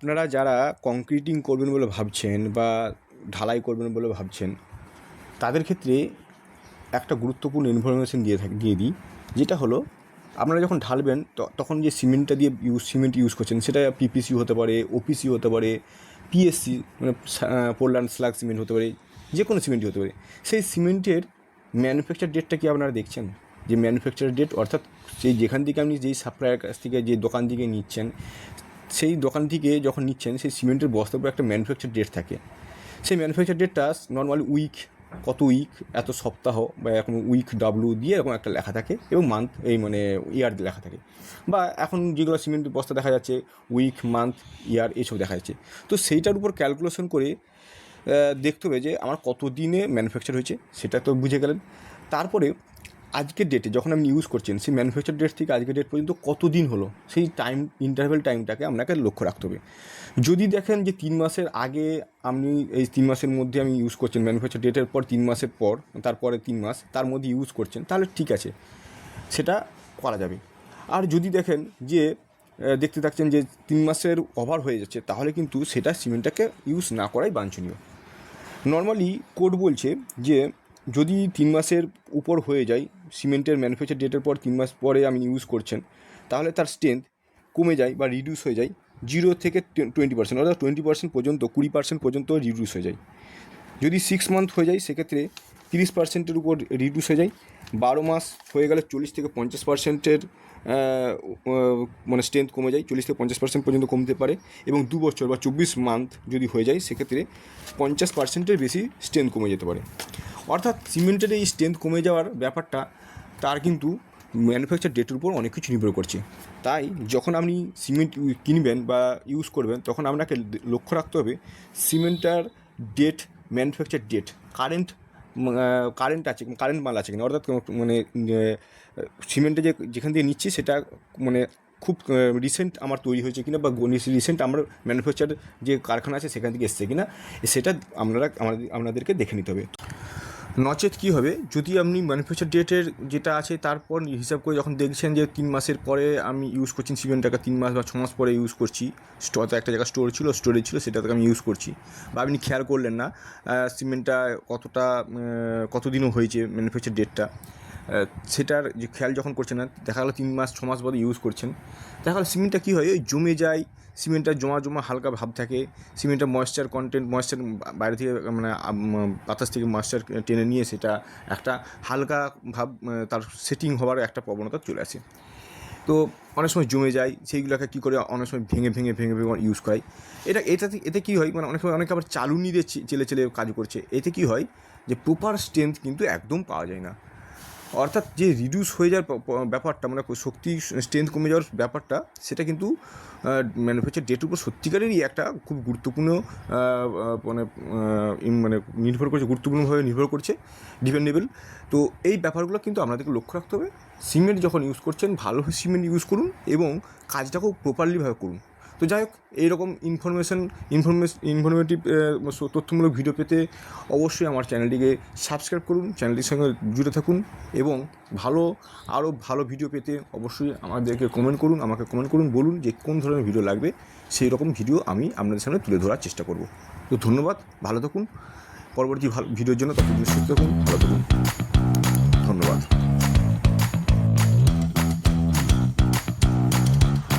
আপনারা যারা কংক্রিটিং করবেন বলে ভাবছেন বা ঢালাই করবেন বলে ভাবছেন, তাদের ক্ষেত্রে একটা গুরুত্বপূর্ণ ইনফরমেশন দিয়ে দিই, যেটা হলো আপনারা যখন ঢালবেন তখন যে সিমেন্টটা দিয়ে সিমেন্ট ইউজ করছেন, সেটা পিপিসি হতে পারে, ওপিসি হতে পারে, পিএসসি মানে পোরল্যান্ড স্ল্যাগ সিমেন্ট হতে পারে, যে কোনো সিমেন্টই হতে পারে। সেই সিমেন্টের ম্যানুফ্যাকচার ডেটটা কি আপনারা দেখছেন? যে ম্যানুফ্যাকচার ডেট, অর্থাৎ সেই যেখান থেকে আপনি যেই সাপ্লায়ার কাছ থেকে যে দোকান থেকে নিচ্ছেন, সেই দোকান থেকে যখন নিচ্ছেন সেই সিমেন্টের বস্তার উপর একটা ম্যানুফ্যাকচার ডেট থাকে। সেই ম্যানুফ্যাকচার ডেটটা নর্মালি উইক, কত উইক, এত সপ্তাহ বা এখন উইক ডাব্লু দিয়ে এরকম একটা লেখা থাকে, এবং মান্থ এই মানে ইয়ার লেখা থাকে। বা এখন যেগুলো সিমেন্ট বস্তা দেখা যাচ্ছে উইক, মান্থ, ইয়ার এইসব দেখা যাচ্ছে। তো সেইটার উপর ক্যালকুলেশন করে দেখতে হবে যে আমার কত দিনে ম্যানুফ্যাকচার হয়েছে, সেটা তো বুঝে গেলেন। তারপরে আজকের ডেটে যখন আপনি ইউজ করছেন, সেই ম্যানুফ্যাকচার ডেট থেকে আজকের ডেট পর্যন্ত কত দিন হলো, সেই টাইম ইন্টারভ্যাল টাইমটাকে আপনাকে লক্ষ্য রাখতে হবে। যদি দেখেন যে 3 মাসের আগে আপনি এই 3 মাসের মধ্যে আমি ইউজ করছেন, ম্যানুফ্যাকচার ডেটের পর 3 মাসের পর তারপরে 3 মাস তার মধ্যে ইউজ করছেন, তাহলে ঠিক আছে, সেটা করা যাবে। আর যদি দেখেন যে দেখতে থাকছেন যে 3 মাসের ওভার হয়ে যাচ্ছে, তাহলে কিন্তু সেটা সিমেন্টটাকে ইউজ না করাই বাঞ্ছনীয়। নর্মালি কোড বলছে যে যদি 3 মাসের উপর হয়ে যায়, সিমেন্টের ম্যানুফ্যাকচার ডেটের পর 3 মাস পরে আপনি ইউজ করছেন, তাহলে তার স্ট্রেংথ কমে যায় বা রিডিউস হয়ে যায় 0 থেকে 20%, অর্থাৎ 20% পর্যন্ত, 20% পর্যন্ত রিডিউস হয়ে যায়। যদি 6 মান্থ হয়ে যায়, সেক্ষেত্রে 30%-এর উপর রিডিউস হয়ে যায়। 12 মাস হয়ে গেলে 40 থেকে 50%-এর মানে স্ট্রেংথ কমে যায়, 40 থেকে 50% পর্যন্ত কমতে পারে। এবং 2 বছর বা 24 মান্থ যদি হয়ে যায়, সেক্ষেত্রে 50%-এর বেশি স্ট্রেংথ কমে যেতে পারে। অর্থাৎ সিমেন্টের এই স্ট্রেংথ কমে যাওয়ার ব্যাপারটা তার কিন্তু ম্যানুফ্যাকচার ডেটের উপর অনেক কিছু নির্ভর করছে। তাই যখন আপনি সিমেন্ট কিনবেন বা ইউজ করবেন, তখন আপনাকে লক্ষ্য রাখতে হবে সিমেন্টটার ডেট, ম্যানুফ্যাকচার ডেট, কারেন্ট আছে, কারেন্ট মাল আছে কিনা, অর্থাৎ মানে সিমেন্টে যেখান থেকে নিচ্ছি সেটা মানে খুব রিসেন্ট আমার তৈরি হয়েছে কিনা, বা রিসেন্ট আমার ম্যানুফ্যাকচার যে কারখানা আছে সেখান থেকে এসছে কিনা, সেটা আপনাদেরকে দেখে নিতে হবে। নচেত কী হবে, যদি আপনি ম্যানুফ্যাকচার ডেটের যেটা আছে তারপর হিসাব করে যখন দেখছেন যে 3 মাসের পরে আমি ইউজ করছি সিমেন্টটাকে, 3 মাস বা 6 মাস পরে ইউজ করছি, একটা জায়গায় স্টোরেজ ছিল সেটাতে আমি ইউজ করছি, বা আপনি খেয়াল করলেন না সিমেন্টটা কতদিনও হয়েছে ম্যানুফ্যাকচার ডেটটা, সেটার যে খেয়াল যখন করছেন না, দেখা গেলো 3 মাস 6 মাস বাদে ইউজ করছেন, দেখা গেলো সিমেন্টটা কী হয়, ওই জমে যায়, সিমেন্টটা জমা হালকা ভাব থাকে, সিমেন্টের ময়েশ্চার বাইরে থেকে মানে বাতাস থেকে ময়েশ্চার টেনে নিয়ে সেটা একটা হালকা ভাব তার সেটিং হওয়ার একটা প্রবণতা চলে আসে। তো অনেক সময় জমে যায়, সেইগুলোকে কী করে অনেক সময় ভেঙে ইউজ করায়। এতে কী হয়, মানে অনেক সময় অনেকে আবার চালুনি দিয়ে চেলে কাজ করছে, এতে কী হয় যে প্রপার স্ট্রেংথ কিন্তু একদম পাওয়া যায় না। অর্থাৎ যে রিডিউস হয়ে যাওয়ার ব্যাপারটা, মানে শক্তি স্ট্রেংথ কমে যাওয়ার ব্যাপারটা, সেটা কিন্তু ম্যানুফ্যাকচার ডেটের উপর সত্যিকারেরই একটা খুব গুরুত্বপূর্ণ মানে গুরুত্বপূর্ণভাবে নির্ভর করছে, ডিপেন্ডেবল। তো এই ব্যাপারগুলো কিন্তু আপনাদেরকে লক্ষ্য রাখতে হবে। সিমেন্ট যখন ইউজ করছেন, ভালো সিমেন্ট ইউজ করুন এবং কাজটাকেও প্রপারলিভাবে করুন। তো যাই হোক, এইরকম ইনফরমেটিভ তথ্যমূলক ভিডিও পেতে অবশ্যই আমার চ্যানেলটিকে সাবস্ক্রাইব করুন, চ্যানেলটির সঙ্গে জুড়ে থাকুন, এবং আরও ভালো ভিডিও পেতে অবশ্যই আমাকে কমেন্ট করুন, বলুন যে কোন ধরনের ভিডিও লাগবে, সেই রকম ভিডিও আমি আপনাদের সামনে তুলে ধরার চেষ্টা করব। তো ধন্যবাদ, ভালো থাকুন, পরবর্তী ভিডিওর জন্য ততদিন সুস্থ থাকুন, ভালো থাকুন।